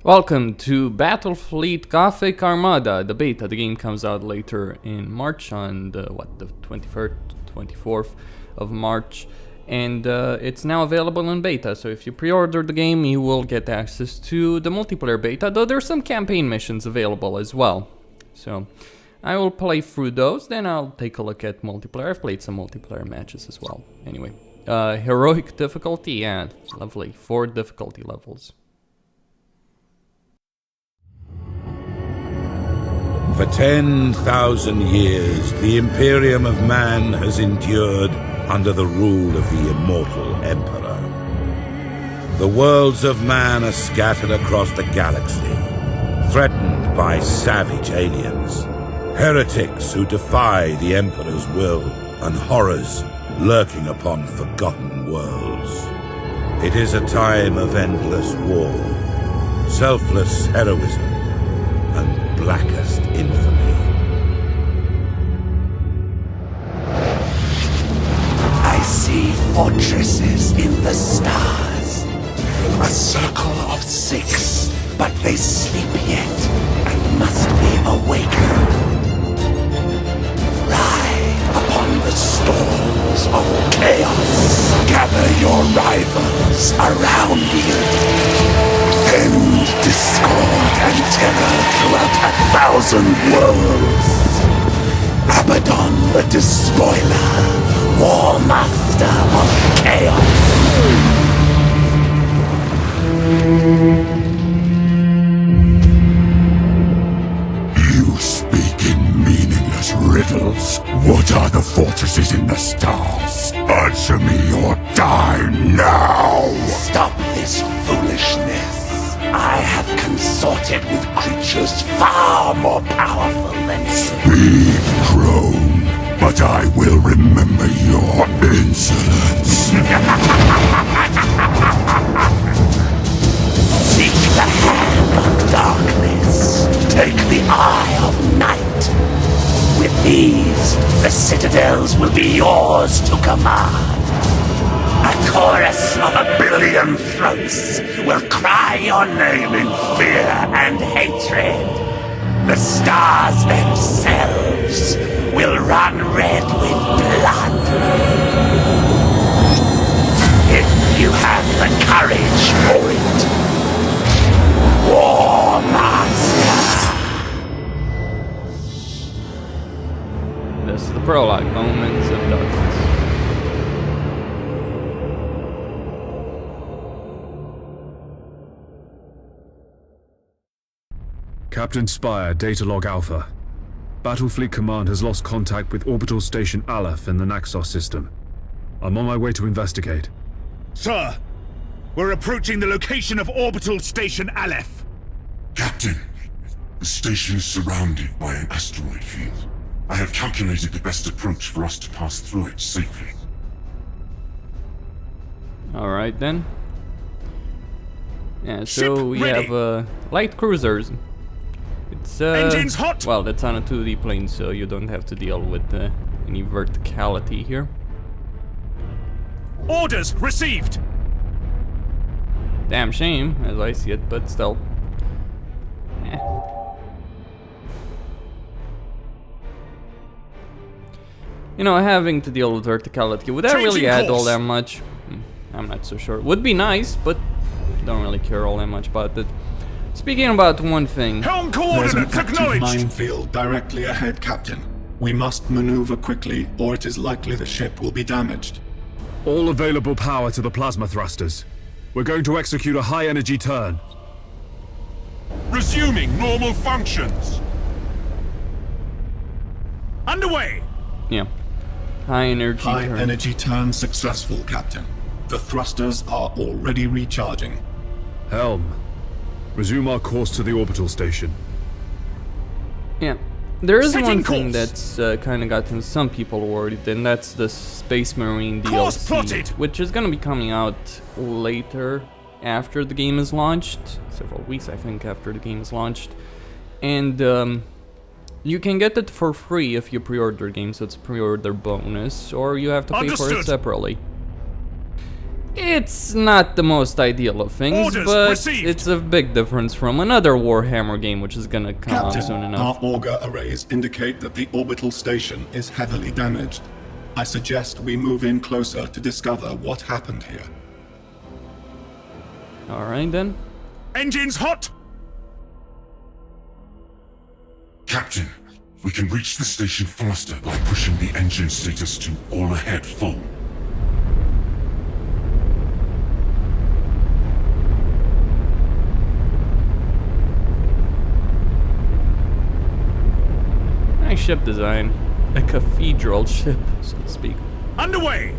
Welcome to Battlefleet Gothic Armada, the beta. The game comes out later in March on the 23rd, 24th of March. And it's now available in beta, so if you pre-order the game, you will get access to the multiplayer beta, though there's some campaign missions available as well. So I will play through those, then I'll take a look at multiplayer. I've played some multiplayer matches as well. Anyway, heroic difficulty, yeah, lovely. 4 difficulty levels. For 10,000 years, the Imperium of Man has endured under the rule of the immortal Emperor. The worlds of man are scattered across the galaxy, threatened by savage aliens, heretics who defy the Emperor's will, and horrors lurking upon forgotten worlds. It is a time of endless war, selfless heroism, and blackest infamy. I see fortresses in the stars. A circle of 6, but they sleep yet and must be awakened. Ride upon the storms of chaos. Gather your rivals around you. Send discord and terror throughout 1,000 worlds. Abaddon the Despoiler, War Master of Chaos. You speak in meaningless riddles. What are the fortresses in the stars? Answer me or die now! Stop this foolishness. I have consorted with creatures far more powerful than you. Speak, crone, but I will remember your insolence. Seek the hand of darkness. Take the eye of night. With these, the citadels will be yours to command. A chorus of 1,000,000,000 throats will cry your name in fear and hatred. The stars themselves will run red with blood. If you have the courage for it. War Master. This is the prologue, Moments of Darkness. Captain Spire, Datalog Alpha. Battlefleet Command has lost contact with Orbital Station Aleph in the Naxos system. I'm on my way to investigate. Sir, we're approaching the location of Orbital Station Aleph. Captain, the station is surrounded by an asteroid field. I have calculated the best approach for us to pass through it safely. Alright then. Yeah, so we have light cruisers. It's Engines hot! Well, that's on a 2D plane, so you don't have to deal with any verticality here. Orders received! Damn shame, as I see it, but still. Eh. You know, having to deal with verticality, would that really add all that much? I'm not so sure. Would be nice, but don't really care all that much about it. Speaking about one thing. Helm There's an coordinates active acknowledged! minefield directly ahead, Captain. We must maneuver quickly, or it is likely the ship will be damaged. All available power to the plasma thrusters. We're going to execute a high-energy turn. Resuming normal functions. Underway! Yeah. High energy High turn. energy turn successful, Captain. The thrusters are already recharging. Helm, resume our course to the orbital station. Yeah. There is Setting one thing course. that's kind of gotten some people worried, and that's the Space Marine Course DLC, plotted. which is going to be coming out later after the game is launched, several weeks I think after the game is launched, and you can get it for free if you pre-order the game, so it's a pre-order bonus, or you have to pay for it Understood. separately. It's not the most ideal of things, Orders but received. it's a big difference from another Warhammer game, which is gonna come out Captain, soon our enough. auger arrays indicate that the orbital station is heavily damaged. I suggest we move in closer to discover what happened here. Alright then. Engines hot! Captain, we can reach the station faster by pushing the engine status to all ahead full. Nice ship design. A cathedral ship, so to speak. Underway!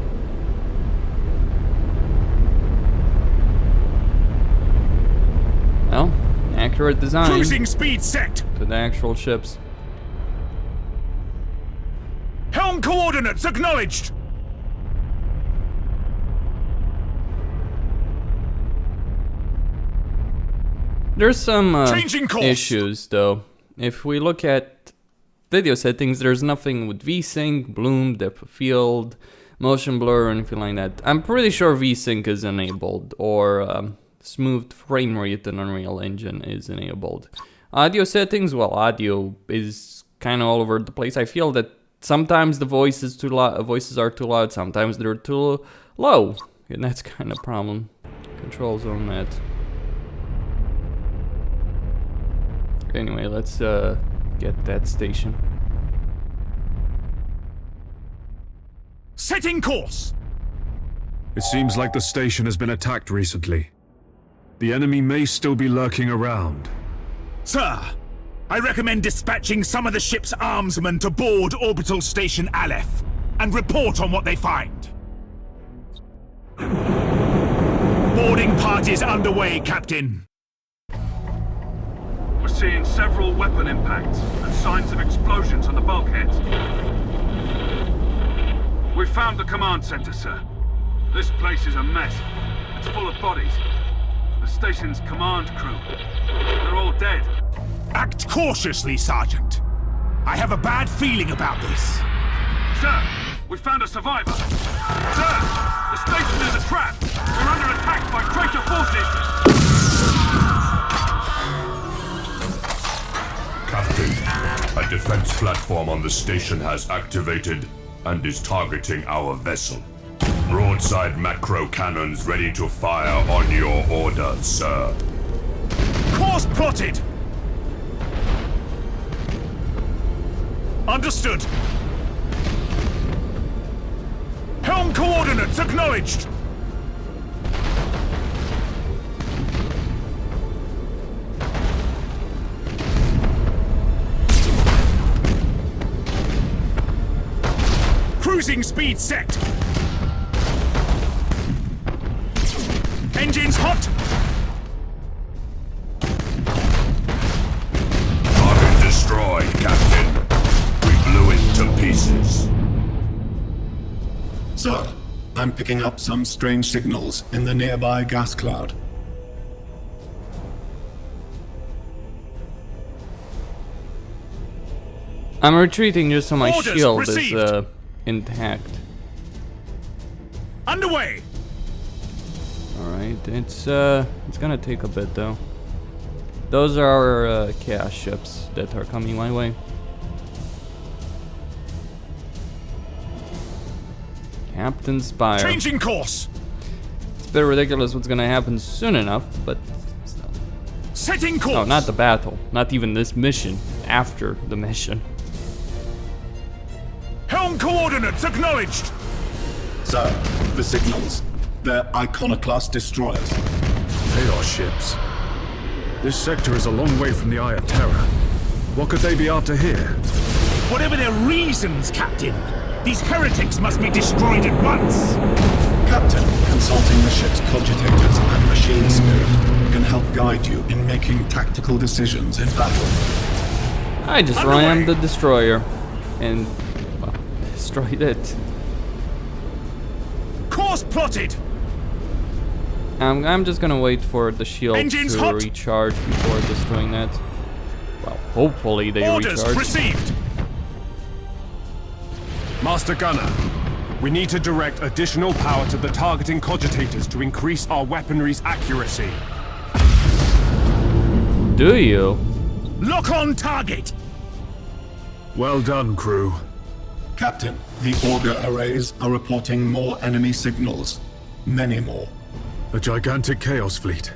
Well, accurate design Cruising speed set! to the actual ships. Helm coordinates acknowledged! There's some Changing course. issues though. If we look at video settings, there's nothing with VSync, bloom, depth of field, motion blur, or anything like that. I'm pretty sure VSync is enabled, or smooth frame rate in Unreal Engine is enabled. Audio settings, well, audio is kind of all over the place. I feel that sometimes the voices are too loud, sometimes they're too low, and that's kind of a problem. Controls on that. Anyway, let's get that station. Setting course! It seems like the station has been attacked recently. The enemy may still be lurking around. Sir, I recommend dispatching some of the ship's armsmen to board Orbital Station Aleph and report on what they find. Boarding parties underway, Captain. We're seeing several weapon impacts and signs of explosions on the bulkheads. We found the command center, sir. This place is a mess. It's full of bodies. The station's command crew. They're all dead. Act cautiously, Sergeant. I have a bad feeling about this. Sir, we found a survivor. Sir, the station is a trap. We're under attack by traitor forces. Captain, a defense platform on the station has activated and is targeting our vessel. Broadside macro cannons ready to fire on your order, sir. Course plotted! Understood. Helm coordinates acknowledged! Cruising speed set! Engines hot! Target destroyed, Captain. We blew it to pieces. Sir, I'm picking up some strange signals in the nearby gas cloud. I'm retreating just so my Orders shield received. is intact. Underway! Alright, it's gonna take a bit though. Those are our chaos ships that are coming my way. Captain Spire. Changing course! It's a bit ridiculous what's gonna happen soon enough, but still. Setting course! No, not the battle. Not even this mission. After the mission. Helm coordinates acknowledged! Sir, the signals. They're Iconoclast destroyers. Chaos ships. This sector is a long way from the Eye of Terror. What could they be after here? Whatever their reasons, Captain, these heretics must be destroyed at once! Captain, consulting the ship's cogitators and machine spirit can help guide you in making tactical decisions in battle. I just Underway. rammed the destroyer and well, destroyed it. Course plotted! I'm just gonna wait for the shield Engines to hot. recharge before destroying that. Well, hopefully they Orders recharge. received! Master Gunner, We need to direct additional power to the targeting cogitators to increase our weaponry's accuracy. Do you? Lock on target! Well done, crew. Captain, the auger arrays are reporting more enemy signals. Many more. A gigantic Chaos Fleet.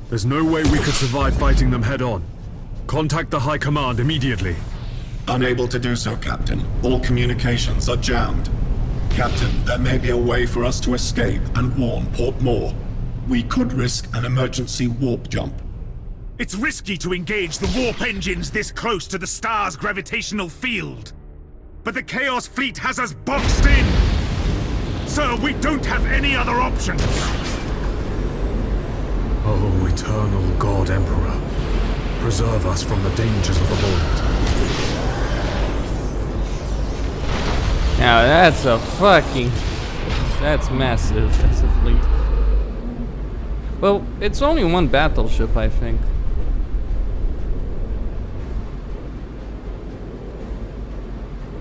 There's no way we could survive fighting them head-on. Contact the High Command immediately. Unable to do so, Captain. All communications are jammed. Captain, there may be a way for us to escape and warn Port Moore. We could risk an emergency warp jump. It's risky to engage the warp engines this close to the star's gravitational field. But the Chaos Fleet has us boxed in! Sir, we don't have any other options! Oh, eternal God Emperor. Preserve us from the dangers of the void. Now that's a fucking... That's massive. That's a fleet. Well, it's only one battleship, I think.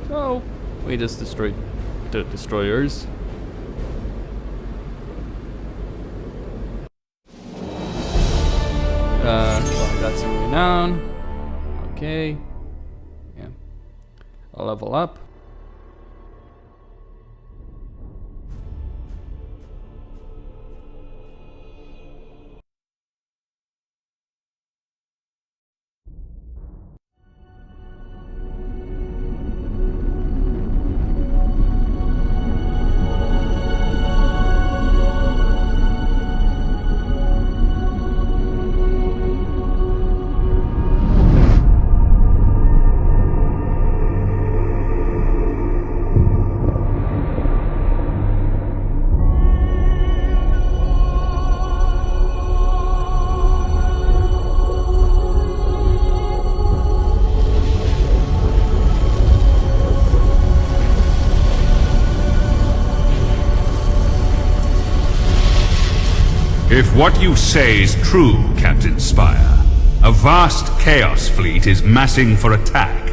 So, we just destroyed the destroyers. Well, got some renown. Okay. Yeah. I'll level up. If what you say is true, Captain Spire, a vast Chaos Fleet is massing for attack.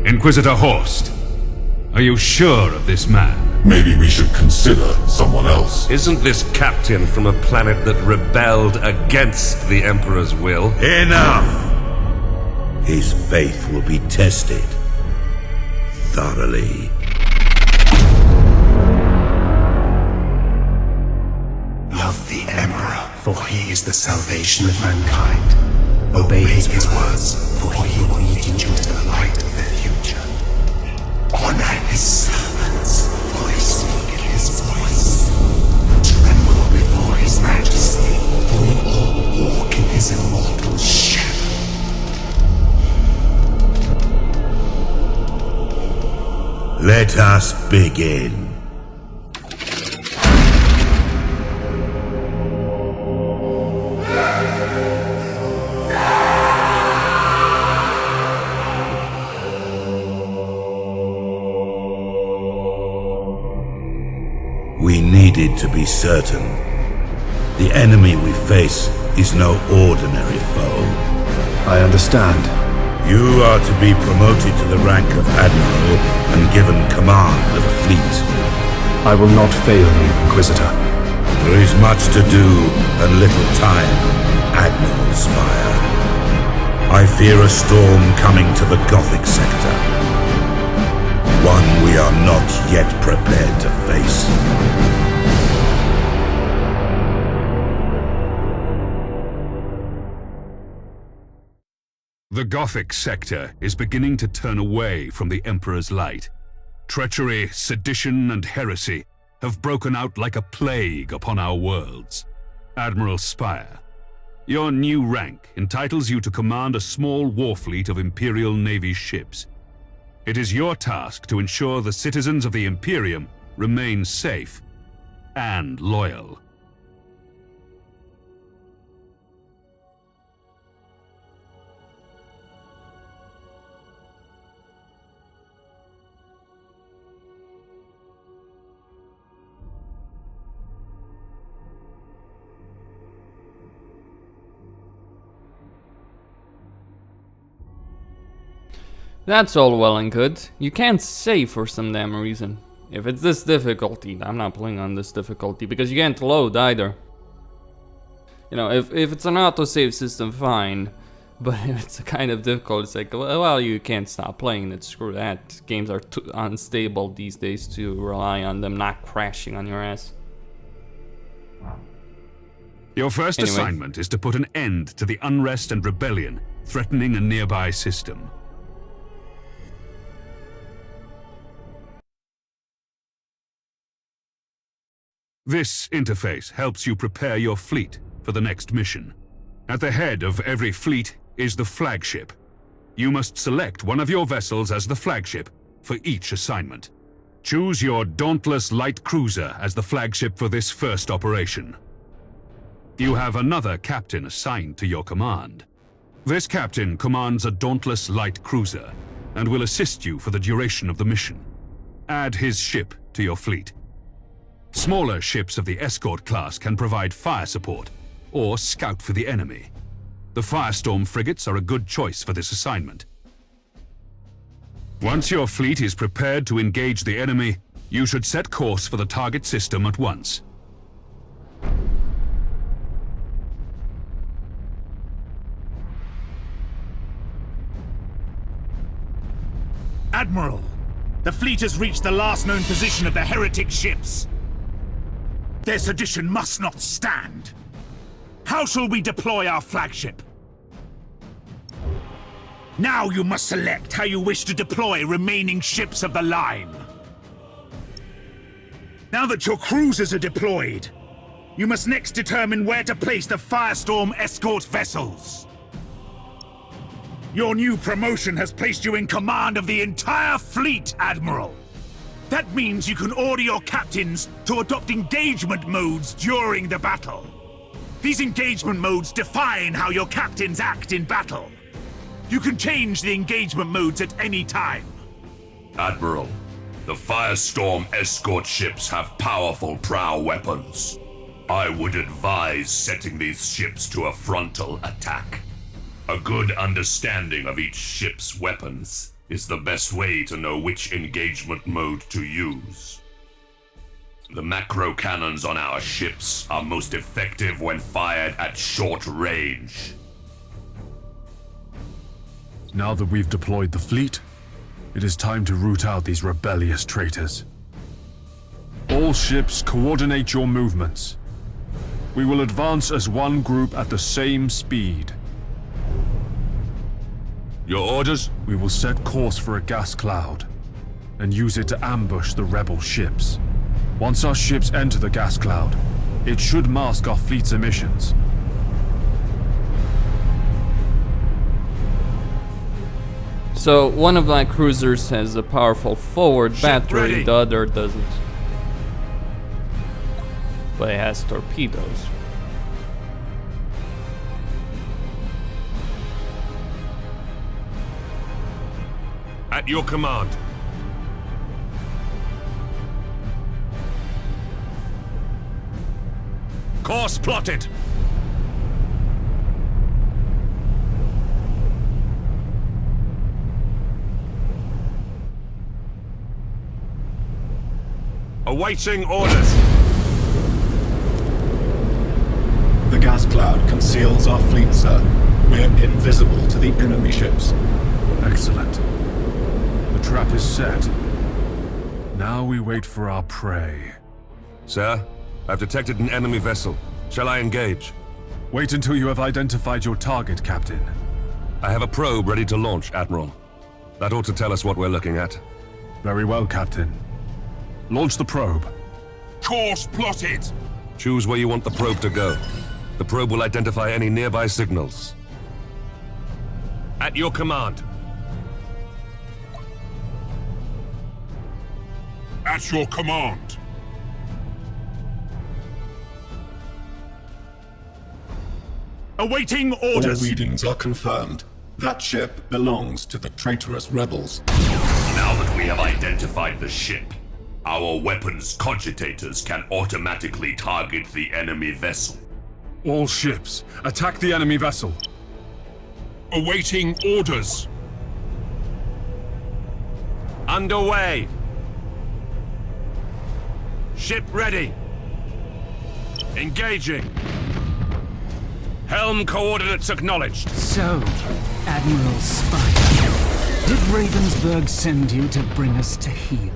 Inquisitor Horst, are you sure of this man? Maybe we should consider someone else. Isn't this captain from a planet that rebelled against the Emperor's will? Enough! His faith will be tested thoroughly. Love the Emperor, for he is the salvation of mankind. Obey his words, for he will lead you into the light of the future. Honor his servants, for they speak his voice. Tremble before his majesty, for we all walk in his immortal shadow. Let us begin. We needed to be certain. The enemy we face is no ordinary foe. I understand. You are to be promoted to the rank of Admiral and given command of a fleet. I will not fail you, Inquisitor. There is much to do and little time, Admiral Spire. I fear a storm coming to the Gothic sector. One we are not yet prepared to face. The Gothic sector is beginning to turn away from the Emperor's light. Treachery, sedition, and heresy have broken out like a plague upon our worlds. Admiral Spire, your new rank entitles you to command a small war fleet of Imperial Navy ships. It is your task to ensure the citizens of the Imperium remain safe and loyal. That's all well and good. You can't save for some damn reason. If it's this difficulty, I'm not playing on this difficulty because you can't load either. You know, if it's an autosave system, fine. But if it's a kind of difficult, it's like, well, you can't stop playing it. Screw that. Games are too unstable these days to rely on them not crashing on your ass. Your first assignment is to put an end to the unrest and rebellion threatening a nearby system. This interface helps you prepare your fleet for the next mission. At the head of every fleet is the flagship. You must select one of your vessels as the flagship for each assignment. Choose your Dauntless Light Cruiser as the flagship for this first operation. You have another captain assigned to your command. This captain commands a Dauntless Light Cruiser and will assist you for the duration of the mission. Add his ship to your fleet. Smaller ships of the escort class can provide fire support or scout for the enemy. The Firestorm frigates are a good choice for this assignment. Once your fleet is prepared to engage the enemy, you should set course for the target system at once. Admiral, the fleet has reached the last known position of the heretic ships. Their sedition must not stand. How shall we deploy our flagship? Now you must select how you wish to deploy remaining ships of the line. Now that your cruisers are deployed, you must next determine where to place the Firestorm escort vessels. Your new promotion has placed you in command of the entire fleet, Admiral. That means you can order your captains to adopt engagement modes during the battle. These engagement modes define how your captains act in battle. You can change the engagement modes at any time. Admiral, the Firestorm escort ships have powerful prow weapons. I would advise setting these ships to a frontal attack. A good understanding of each ship's weapons is the best way to know which engagement mode to use. The macro cannons on our ships are most effective when fired at short range. Now that we've deployed the fleet, it is time to root out these rebellious traitors. All ships, coordinate your movements. We will advance as one group at the same speed. Your orders? We will set course for a gas cloud and use it to ambush the rebel ships. Once our ships enter the gas cloud, it should mask our fleet's emissions. So one of my cruisers has a powerful forward battery, the other doesn't. But it has torpedoes. At your command. Course plotted. Awaiting orders. The gas cloud conceals our fleet, sir. We're invisible to the enemy ships. Excellent. The trap is set. Now we wait for our prey. Sir, I've detected an enemy vessel. Shall I engage? Wait until you have identified your target, Captain. I have a probe ready to launch, Admiral. That ought to tell us what we're looking at. Very well, Captain. Launch the probe. Course plotted! Choose where you want the probe to go. The probe will identify any nearby signals. At your command. At your command. Awaiting orders. All readings are confirmed. That ship belongs to the traitorous rebels. Now that we have identified the ship, our weapons cogitators can automatically target the enemy vessel. All ships, attack the enemy vessel. Awaiting orders. Underway! Ship ready! Engaging! Helm coordinates acknowledged! So, Admiral Spire, did Ravensburg send you to bring us to heel?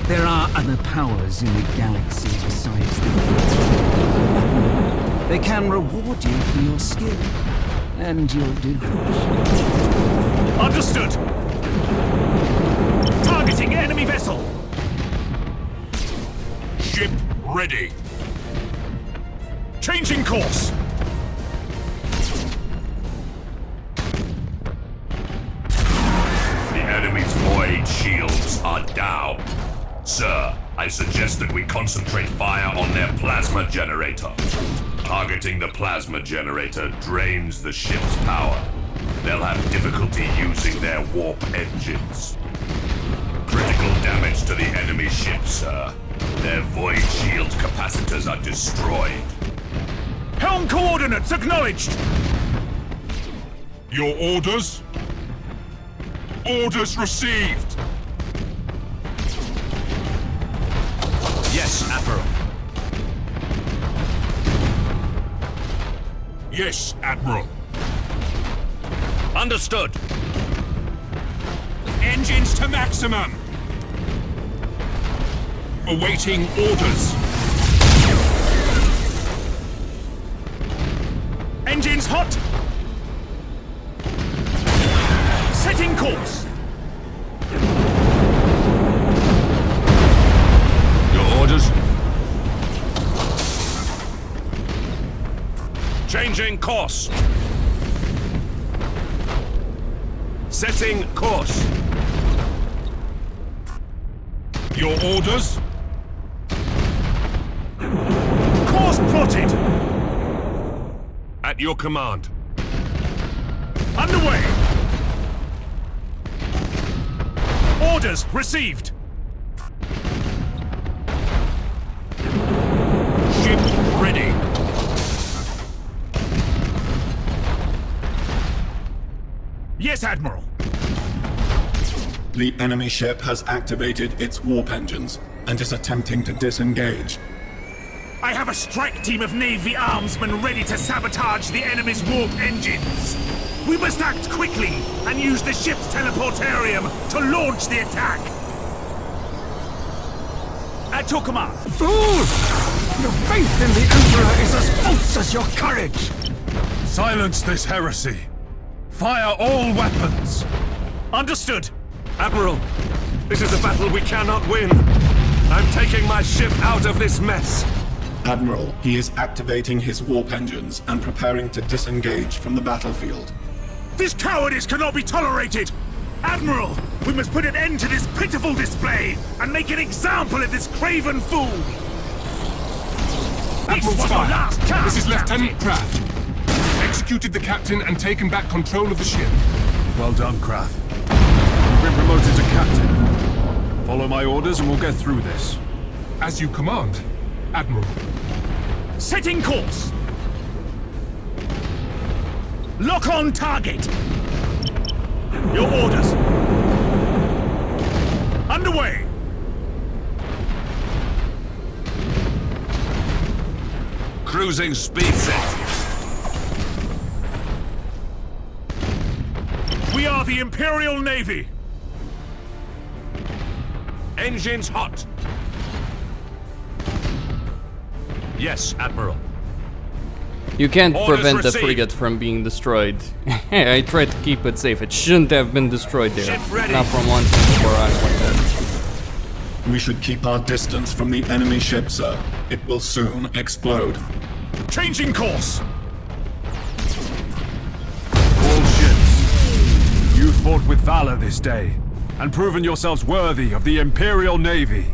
There are other powers in the galaxy besides the Admiral. They can reward you for your skill and your devotion. Understood! Targeting enemy vessel! Ship ready. Changing course! The enemy's void shields are down. Sir, I suggest that we concentrate fire on their plasma generator. Targeting the plasma generator drains the ship's power. They'll have difficulty using their warp engines. Critical damage to the enemy ship, sir. Their void shield capacitors are destroyed. Helm coordinates acknowledged! Your orders? Orders received. Yes, Admiral. Yes, Admiral. Understood. Engines to maximum. Awaiting orders. Engines hot! Setting course! Your orders? Changing course. Setting course. Your orders? Course plotted! At your command. Underway! Orders received! Ship ready. Yes, Admiral. The enemy ship has activated its warp engines and is attempting to disengage. I have a strike team of Navy armsmen ready to sabotage the enemy's warp engines. We must act quickly and use the ship's teleportarium to launch the attack. At your command. Fool! Your faith in the Emperor is as false as your courage! Silence this heresy. Fire all weapons. Understood. Admiral, this is a battle we cannot win. I'm taking my ship out of this mess. Admiral, he is activating his warp engines and preparing to disengage from the battlefield. This cowardice cannot be tolerated! Admiral, we must put an end to this pitiful display and make an example of this craven fool! Admiral This was our last Spire, chance, this is Lieutenant Captain. Kraft. Executed the captain and taken back control of the ship. Well done, Kraft. You've been promoted to captain. Follow my orders and we'll get through this. As you command, Admiral. Setting course! Lock on target! Your orders! Underway! Cruising speed set. We are the Imperial Navy! Engines hot. Yes, Admiral. You can't Orders prevent the received. frigate from being destroyed. I tried to keep it safe. It shouldn't have been destroyed there. Ship ready. Not from one single barrage like that. We should keep our distance from the enemy ship, sir. It will soon explode. Changing course! All ships, you fought with valor this day, and proven yourselves worthy of the Imperial Navy.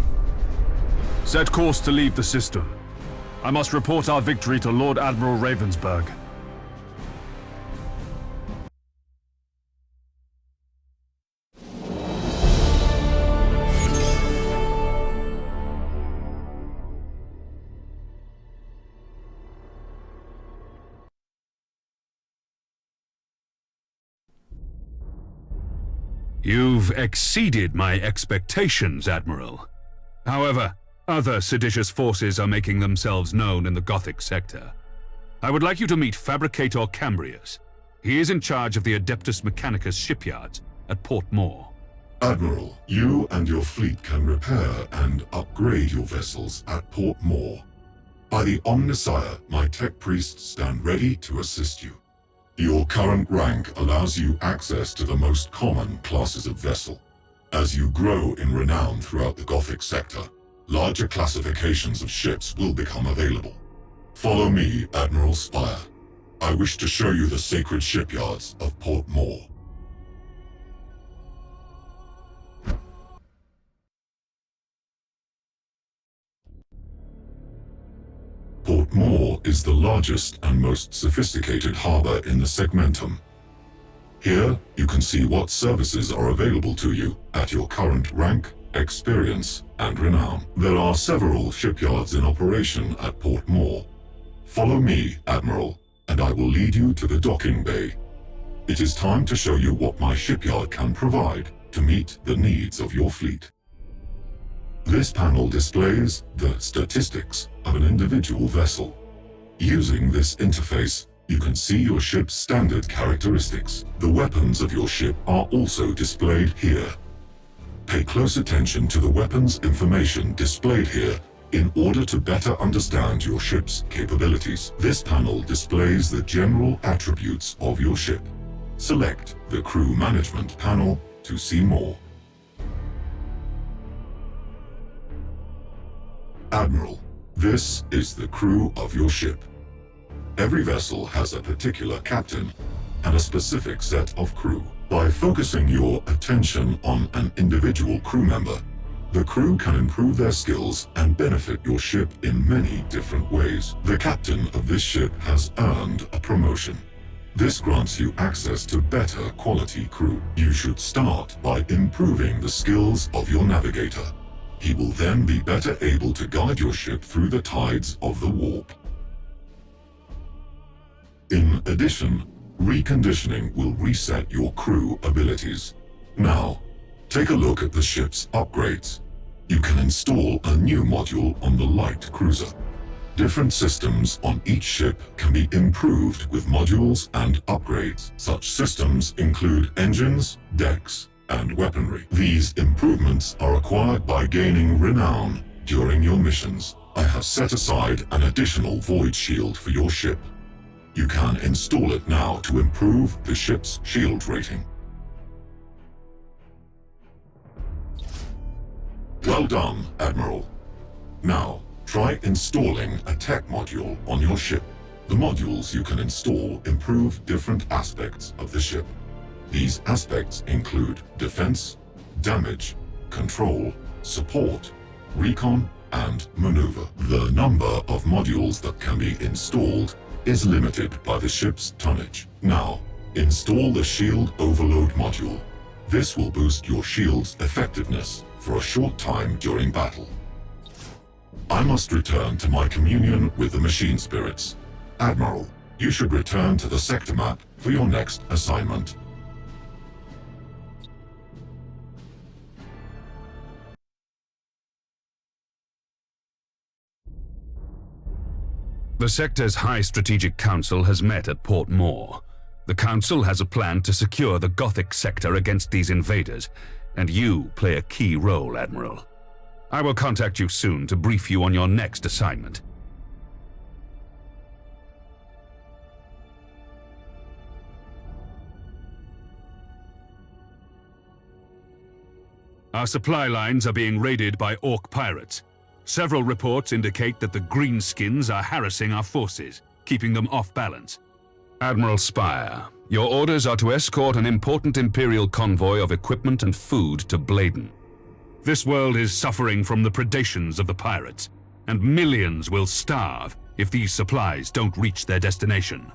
Set course to leave the system. I must report our victory to Lord Admiral Ravensburg. You've exceeded my expectations, Admiral. However, other seditious forces are making themselves known in the Gothic sector. I would like you to meet Fabricator Cambrius. He is in charge of the Adeptus Mechanicus shipyards at Port Moore. Admiral, you and your fleet can repair and upgrade your vessels at Port Moore. By the Omnissiah, my tech priests stand ready to assist you. Your current rank allows you access to the most common classes of vessel. As you grow in renown throughout the Gothic sector, larger classifications of ships will become available. Follow me, Admiral Spire. I wish to show you the sacred shipyards of Port Moore. Port Moore is the largest and most sophisticated harbor in the Segmentum. Here, you can see what services are available to you at your current rank, experience, and renown. There are several shipyards in operation at Port Moore. Follow me, Admiral, and I will lead you to the docking bay. It is time to show you what my shipyard can provide to meet the needs of your fleet. This panel displays the statistics of an individual vessel. Using this interface, you can see your ship's standard characteristics. The weapons of your ship are also displayed here. Pay close attention to the weapons information displayed here in order to better understand your ship's capabilities. This panel displays the general attributes of your ship. Select the Crew Management panel to see more. Admiral, this is the crew of your ship. Every vessel has a particular captain and a specific set of crew. By focusing your attention on an individual crew member, the crew can improve their skills and benefit your ship in many different ways. The captain of this ship has earned a promotion. This grants you access to better quality crew. You should start by improving the skills of your navigator. He will then be better able to guide your ship through the tides of the warp. In addition, reconditioning will reset your crew abilities. Now, take a look at the ship's upgrades. You can install a new module on the light cruiser. Different systems on each ship can be improved with modules and upgrades. Such systems include engines, decks, and weaponry. These improvements are acquired by gaining renown during your missions. I have set aside an additional void shield for your ship. You can install it now to improve the ship's shield rating. Well done, Admiral. Now, try installing a tech module on your ship. The modules you can install improve different aspects of the ship. These aspects include defense, damage, control, support, recon, and maneuver. The number of modules that can be installed is limited by the ship's tonnage. Now, install the Shield Overload module. This will boost your shield's effectiveness for a short time during battle. I must return to my communion with the machine spirits. Admiral, you should return to the sector map for your next assignment. The sector's High Strategic Council has met at Port Moore. The Council has a plan to secure the Gothic sector against these invaders, and you play a key role, Admiral. I will contact you soon to brief you on your next assignment. Our supply lines are being raided by Orc pirates. Several reports indicate that the Greenskins are harassing our forces, keeping them off balance. Admiral Spire, your orders are to escort an important Imperial convoy of equipment and food to Bladen. This world is suffering from the predations of the pirates, and millions will starve if these supplies don't reach their destination.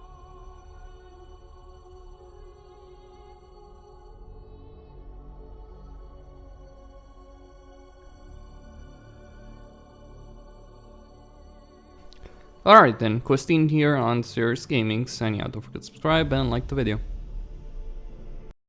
Alright then, Costin here on Serious Gaming, signing out. Don't forget to subscribe and like the video.